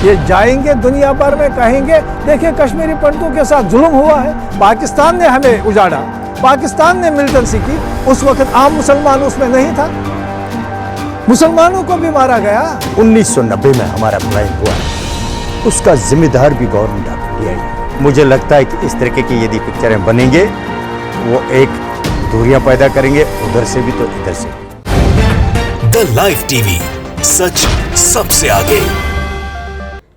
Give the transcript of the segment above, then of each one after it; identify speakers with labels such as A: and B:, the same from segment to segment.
A: ये जाएंगे दुनिया भर में कहेंगे देखिए कश्मीरी पंडितों के साथ जुल्म हुआ है। पाकिस्तान ने हमें उजाड़ा, पाकिस्तान ने मिलिटेंसी की, उस वक्त आम मुसलमान उसमें नहीं था, मुसलमानों को भी मारा गया।
B: 1990 में हमारा फ्लाइंग हुआ है, उसका जिम्मेदार भी गवर्नमेंट ऑफ इंडिया है। मुझे लगता है कि इस तरीके की यदि पिक्चरें बनेंगे वो एक दूरियां पैदा करेंगे, उधर से भी तो इधर से भी।
C: द लाइव टीवी, सच सबसे आगे।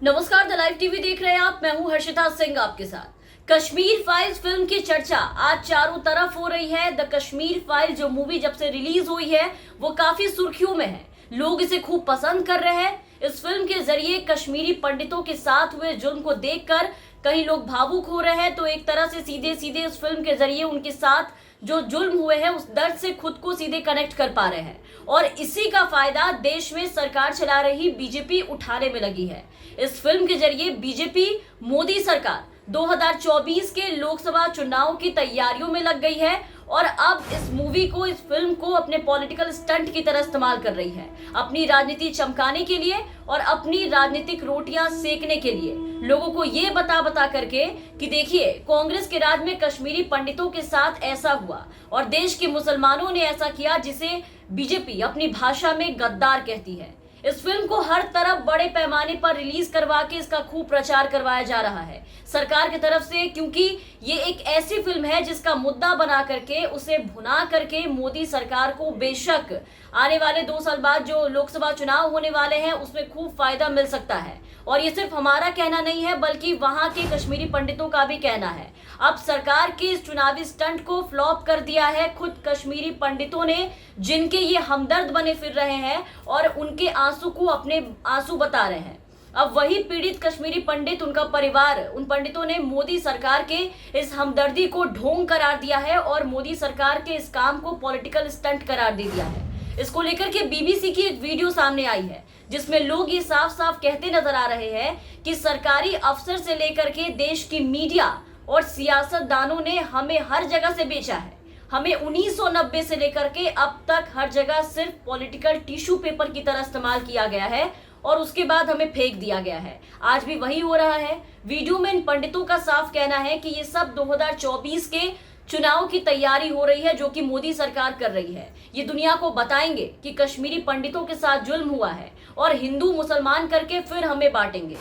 D: नमस्कार, द लाइव टीवी देख रहे हैं आप। मैं हूं हर्षिता सिंह आपके साथ। कश्मीर फाइल्स फिल्म की चर्चा आज चारों तरफ हो रही है। द कश्मीर फाइल जो मूवी जब से रिलीज हुई है वो काफी सुर्खियों में है, लोग इसे खूब पसंद कर रहे हैं। इस फिल्म के जरिए कश्मीरी पंडितों के साथ हुए जुल्म को देखकर कई लोग भावुक हो रहे हैं, तो एक तरह से सीधे सीधे इस फिल्म के जरिए उनके साथ जो जुल्म हुए हैं उस दर्द से खुद को सीधे कनेक्ट कर पा रहे हैं, और इसी का फायदा देश में सरकार चला रही बीजेपी उठाने में लगी है। इस फिल्म के जरिए बीजेपी मोदी सरकार 2024 के लोकसभा चुनाव की तैयारियों में लग गई है और अब इस मूवी को, इस फिल्म को अपने पॉलिटिकल स्टंट की तरह इस्तेमाल कर रही है, अपनी राजनीति चमकाने के लिए और अपनी राजनीतिक रोटियां सेकने के लिए, लोगों को ये बता करके कि देखिए कांग्रेस के राज में कश्मीरी पंडितों के साथ ऐसा हुआ और देश के मुसलमानों ने ऐसा किया, जिसे बीजेपी अपनी भाषा में गद्दार कहती है। इस फिल्म को हर तरफ बड़े पैमाने पर रिलीज करवा के इसका खूब प्रचार करवाया जा रहा है सरकार की तरफ से, क्योंकि ये एक ऐसी फिल्म है जिसका मुद्दा बना करके, उसे भुना करके मोदी सरकार को बेशक आने वाले 2 साल बाद जो लोकसभा चुनाव होने वाले हैं उसमें खूब फायदा मिल सकता है। और ये सिर्फ हमारा कहना नहीं है बल्कि वहां के कश्मीरी पंडितों का भी कहना है। अब सरकार के इस चुनावी स्टंट को फ्लॉप कर दिया है खुद कश्मीरी पंडितों ने, जिनके ये हमदर्द बने फिर रहे हैं और उनके आंसू को अपने आंसू बता रहे हैं। अब वही पीड़ित कश्मीरी पंडित, उनका परिवार, उन पंडितों ने मोदी सरकार के इस हमदर्दी को ढोंग करार दिया है और मोदी सरकार के इस काम को पॉलिटिकल स्टंट करार दे दिया है। इसको लेकर के बीबीसी की एक वीडियो सामने आई है जिसमें लोग ये साफ साफ कहते नजर आ रहे हैं कि सरकारी अफसर से लेकर के देश की मीडिया और सियासतदानों ने हमें हर जगह से बेचा है। हमें 1990 से लेकर के अब तक हर जगह सिर्फ पॉलिटिकल टिश्यू पेपर की तरह इस्तेमाल किया गया है और उसके बाद हमें फेंक दिया गया है। आज भी वही हो रहा है। वीडियो में इन पंडितों का साफ कहना है कि ये सब 2024 के चुनाव की तैयारी हो रही है जो कि मोदी सरकार कर रही है। ये दुनिया को बताएंगे कि कश्मीरी पंडितों के साथ जुल्म हुआ है और हिंदू मुसलमान करके फिर हमें बांटेंगे।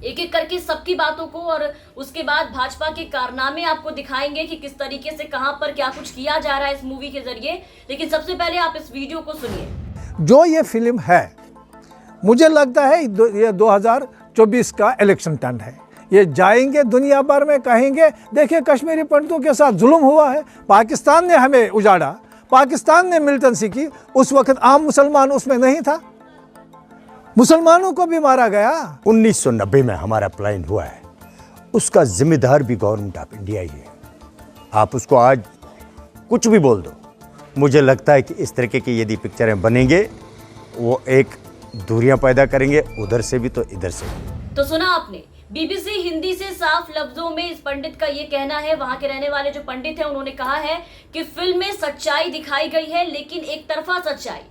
D: एक एक करके सबकी बातों को और उसके बाद भाजपा के कारनामे आपको दिखाएंगे कि किस तरीके से कहां पर क्या कुछ किया जा रहा है इस मूवी के जरिए। लेकिन सबसे पहले आप इस वीडियो को सुनिए।
A: जो ये फिल्म है मुझे लगता है ये 2024 का इलेक्शन टर्न है। ये जाएंगे दुनिया भर में कहेंगे देखिए कश्मीरी पंडितों के साथ जुल्म हुआ है, पाकिस्तान ने हमें उजाड़ा, पाकिस्तान ने मिलिटेंसी की, उस वक्त आम मुसलमान उसमें नहीं था, मुसलमानों को भी मारा गया।
B: 1990 में हमारा फ्लाइंग हुआ है, उसका जिम्मेदार भी गवर्नमेंट ऑफ इंडिया ही है। आप उसको आज कुछ भी बोल दो, मुझे लगता है कि इस तरीके की यदि पिक्चरें बनेंगे वो एक दूरियां पैदा करेंगे, उधर से भी तो इधर से भी।
D: तो सुना आपने, बीबीसी हिंदी से साफ लफ्जों में इस पंडित का ये कहना है। वहां के रहने वाले जो पंडित हैं उन्होंने कहा है कि फिल्म में सच्चाई दिखाई गई है, लेकिन एक तरफा सच्चाई,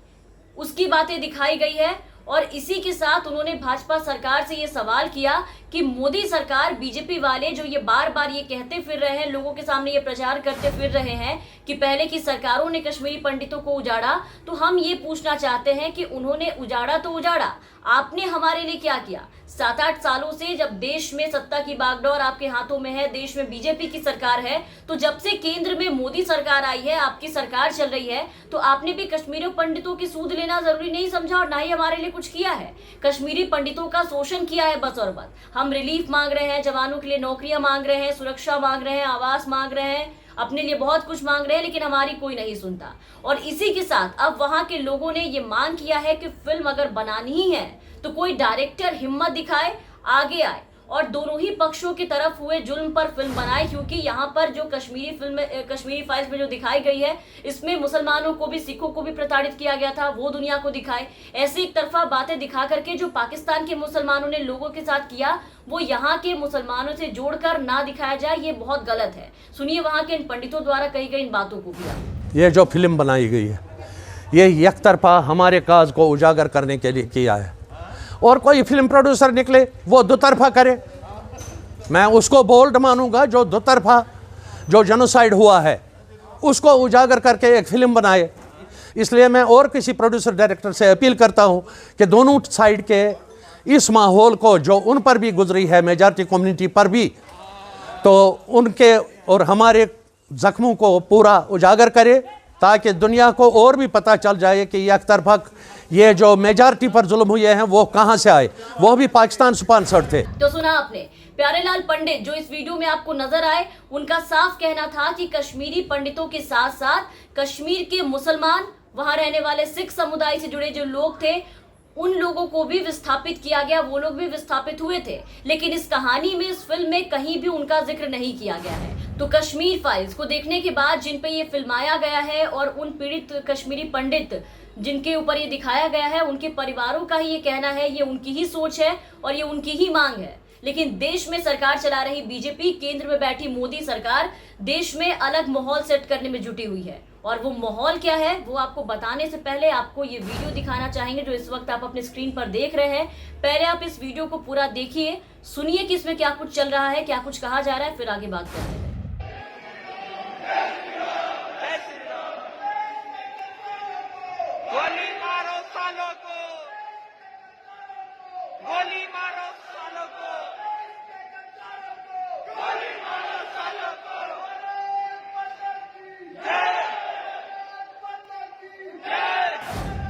D: उसकी बातें दिखाई गई है। और इसी के साथ उन्होंने भाजपा सरकार से ये सवाल किया कि मोदी सरकार, बीजेपी वाले जो ये बार बार ये कहते फिर रहे हैं, लोगों के सामने ये प्रचार करते फिर रहे हैं कि पहले की सरकारों ने कश्मीरी पंडितों को उजाड़ा, तो हम ये पूछना चाहते हैं कि उन्होंने उजाड़ा तो उजाड़ा, आपने हमारे लिए क्या किया? 7-8 सालों से जब देश में सत्ता की बागडोर आपके हाथों में है, देश में बीजेपी की सरकार है, तो जब से केंद्र में मोदी सरकार आई है, आपकी सरकार चल रही है, तो आपने भी कश्मीरी पंडितों की सूद लेना जरूरी नहीं समझा और ना ही हमारे लिए कुछ किया है। कश्मीरी पंडितों का शोषण किया है बस और बस। हम रिलीफ मांग रहे हैं, जवानों के लिए नौकरियां मांग रहे हैं, सुरक्षा मांग रहे हैं, आवास मांग रहे हैं, अपने लिए बहुत कुछ मांग रहे हैं, लेकिन हमारी कोई नहीं सुनता। और इसी के साथ अब वहां के लोगों ने ये मांग किया है कि फिल्म अगर बनानी ही है तो कोई डायरेक्टर हिम्मत दिखाए, आगे आए और दोनों ही पक्षों की तरफ हुए जुल्म पर फिल्म बनाए, क्योंकि यहाँ पर जो कश्मीरी फाइल्स में जो दिखाई गई है, इसमें मुसलमानों को भी, सिखों को भी प्रताड़ित किया गया था, वो दुनिया को दिखाए। ऐसे एक तरफा बातें दिखा करके जो पाकिस्तान के मुसलमानों ने लोगों के साथ किया, वो यहाँ के मुसलमानों से जोड़कर ना दिखाया जाए, ये बहुत गलत है। सुनिए वहाँ के इन पंडितों द्वारा कही गई इन बातों को भी।
E: ये जो फिल्म बनाई गई है ये एक तरफा हमारे काज को उजागर करने के लिए किया है और कोई फिल्म प्रोड्यूसर निकले वो दुतरफा करे, मैं उसको बोल्ड मानूंगा। जो दुतरफा जो जेनोसाइड हुआ है उसको उजागर करके एक फिल्म बनाए। इसलिए मैं और किसी प्रोड्यूसर डायरेक्टर से अपील करता हूं कि दोनों साइड के इस माहौल को जो उन पर भी गुजरी है, मेजॉरिटी कम्युनिटी पर भी, तो उनके और हमारे जख्मों को पूरा उजागर करे, ताकि दुनिया को और भी पता चल जाए कि एक तरफा ये जो मेजॉरिटी पर जुल्म हुए हैं वो कहां से आए, वो भी पाकिस्तान स्पॉन्सर्ड थे।
D: तो सुना आपने, प्यारेलाल पंडित जो इस वीडियो में आपको नजर आए, उनका साफ कहना था कि कश्मीरी पंडितों के साथ साथ कश्मीर के मुसलमान, वहां रहने वाले सिख समुदाय से जुड़े जो लोग थे, उन लोगों को भी विस्थापित किया गया, वो लोग भी विस्थापित हुए थे। लेकिन इस कहानी में, इस फिल्म में कहीं भी उनका जिक्र नहीं किया गया है। तो कश्मीर फाइल्स को देखने के बाद जिन पे ये फिल्माया गया है और उन पीड़ित कश्मीरी पंडित जिनके ऊपर ये दिखाया गया है, उनके परिवारों का ही ये कहना है, ये उनकी ही सोच है और ये उनकी ही मांग है। लेकिन देश में सरकार चला रही बीजेपी, केंद्र में बैठी मोदी सरकार देश में अलग माहौल सेट करने में जुटी हुई है। और वो माहौल क्या है वो आपको बताने से पहले आपको ये वीडियो दिखाना चाहेंगे जो इस वक्त आप अपने स्क्रीन पर देख रहे हैं। पहले आप इस वीडियो को पूरा देखिए, सुनिए कि इसमें क्या कुछ चल रहा है, क्या कुछ कहा जा रहा है, फिर आगे बात करते हैं।
F: गोली मारो सालों को, गोली मारो सालों को, गोली मारो सालों को।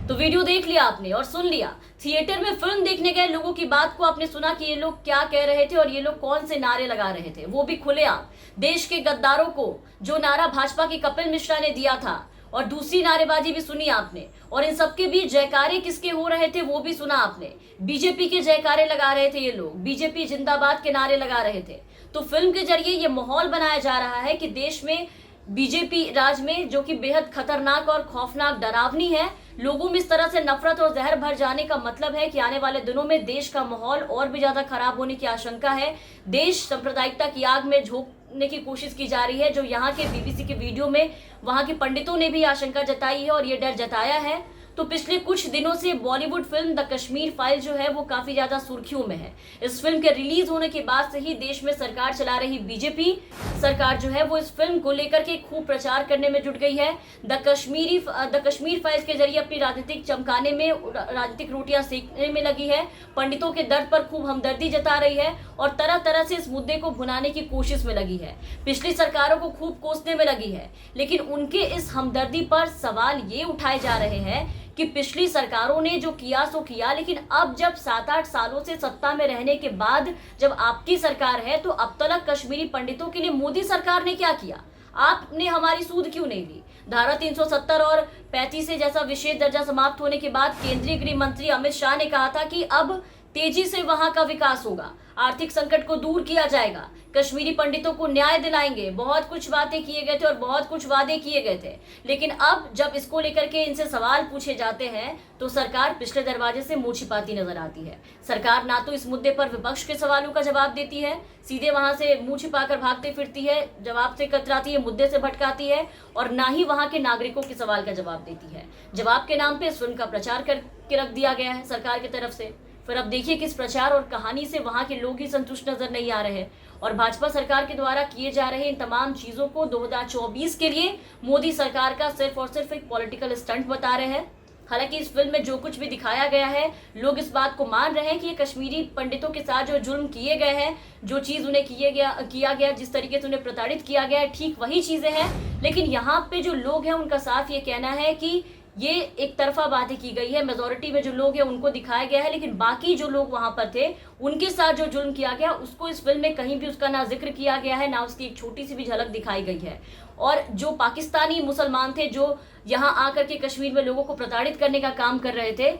D: तो वीडियो देख लिया आपने और सुन लिया। थिएटर में फिल्म देखने गए लोगों की बात को आपने सुना कि ये लोग क्या कह रहे थे और ये लोग कौन से नारे लगा रहे थे, वो भी खुलेआम। देश के गद्दारों को जो नारा भाजपा के कपिल मिश्रा ने दिया था, और दूसरी नारेबाजी भी सुनी आपने। और इन सबके बीच जयकारे किसके हो रहे थे वो भी सुना आपने। बीजेपी के जयकारे लगा रहे थे ये लोग, बीजेपी जिंदाबाद के नारे लगा रहे थे। तो फिल्म के जरिए ये माहौल बनाया जा रहा है कि देश में बीजेपी राज में, जो कि बेहद खतरनाक और खौफनाक डरावनी है, लोगों में इस तरह से नफरत और जहर भर जाने का मतलब है कि आने वाले दिनों में देश का माहौल और भी ज्यादा खराब होने की आशंका है। देश सांप्रदायिकता की आग में झोंकने की कोशिश की जा रही है, जो यहाँ के बीबीसी के वीडियो में वहां के पंडितों ने भी आशंका जताई है और ये डर जताया है। तो पिछले कुछ दिनों से Bollywood film the Kashmir file जो है वो काफी ज्यादा सुर्खियों में है। इस फिल्म के रिलीज होने के बाद से ही देश में सरकार चला रही बीजेपी सरकार जो है वो इस फिल्म को लेकर के खूब प्रचार करने में जुट गई है। द कश्मीर फाइल्स के जरिए अपनी राजनीतिक चमकाने में, राजनीतिक रोटियां सेकने में लगी है। पंडितों के दर्द पर खूब हमदर्दी जता रही है और तरह तरह से इस मुद्दे को भुनाने की कोशिश में लगी है। पिछली सरकारों को खूब कोसने में लगी है, लेकिन उनके इस हमदर्दी पर सवाल ये उठाए जा रहे हैं कि पिछली सरकारों ने जो किया सो किया, लेकिन अब जब 7-8 सालों से सत्ता में रहने के बाद जब आपकी सरकार है, तो अब तक कश्मीरी पंडितों के लिए मोदी सरकार ने क्या किया? आपने हमारी सूद क्यों नहीं ली? धारा 370 और 35 से जैसा विशेष दर्जा समाप्त होने के बाद केंद्रीय गृह मंत्री अमित शाह ने कहा था कि अब तेजी से वहां का विकास होगा, आर्थिक संकट को दूर किया जाएगा, कश्मीरी पंडितों को न्याय दिलाएंगे। बहुत कुछ बातें किए गए थे और बहुत कुछ वादे किए गए थे, लेकिन अब जब इसको लेकर के इनसे सवाल पूछे जाते हैं तो सरकार पिछले दरवाजे से मुंह छिपाती नजर आती है। सरकार ना तो इस मुद्दे पर विपक्ष के सवालों का जवाब देती है, सीधे वहां से मुंह छिपाकर भागते फिरती है, जवाब से कतराती है, मुद्दे से भटकाती है, और ना ही वहां के नागरिकों के सवाल का जवाब देती है। जवाब के नाम पे इस फिल्म का प्रचार करके रख दिया गया है सरकार की तरफ से। फिर अब देखिए कि इस प्रचार और कहानी से वहां के लोग ही संतुष्ट नजर नहीं आ रहे हैं और भाजपा सरकार के द्वारा किए जा रहे इन तमाम चीजों को 2024 के लिए मोदी सरकार का सिर्फ और सिर्फ एक पॉलिटिकल स्टंट बता रहे हैं। हालांकि इस फिल्म में जो कुछ भी दिखाया गया है, लोग इस बात को मान रहे हैं कि ये कश्मीरी पंडितों के साथ जो जुल्म किए गए हैं, जो चीज उन्हें किया गया, जिस तरीके से उन्हें प्रताड़ित किया गया है, ठीक वही चीजें हैं। लेकिन यहाँ पे जो लोग हैं उनका साफ ये कहना है कि ये एक तरफा बातें की गई है। मेजोरिटी में जो लोग हैं उनको दिखाया गया है, लेकिन बाकी जो लोग वहां पर थे उनके साथ जो जुल्म किया गया उसको इस फिल्म में कहीं भी उसका ना जिक्र किया गया है, ना उसकी एक छोटी सी भी झलक दिखाई गई है। और जो पाकिस्तानी मुसलमान थे जो यहाँ आकर के कश्मीर में लोगों को प्रताड़ित करने का काम कर रहे थे,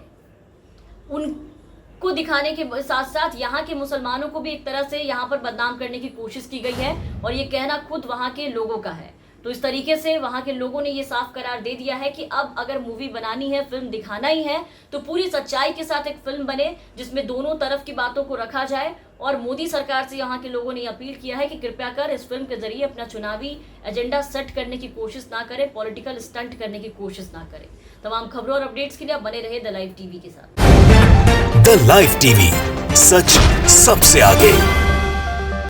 D: उनको दिखाने के साथ साथ यहाँ के मुसलमानों को भी एक तरह से यहाँ पर बदनाम करने की कोशिश की गई है, और ये कहना खुद वहाँ के लोगों का है। तो इस तरीके से वहां के लोगों ने ये साफ करार दे दिया है कि अब अगर मूवी बनानी है, फिल्म दिखाना ही है, तो पूरी सच्चाई के साथ एक फिल्म बने जिसमें दोनों तरफ की बातों को रखा जाए। और मोदी सरकार से यहाँ के लोगों ने अपील किया है कि कृपया कर इस फिल्म के जरिए अपना चुनावी एजेंडा सेट करने की कोशिश ना करे, पॉलिटिकल स्टंट करने की कोशिश ना करे। तमाम खबरों और अपडेट्स के लिए आप बने रहे द लाइव टीवी के साथ।
C: द लाइव टीवी, सच सबसे आगे।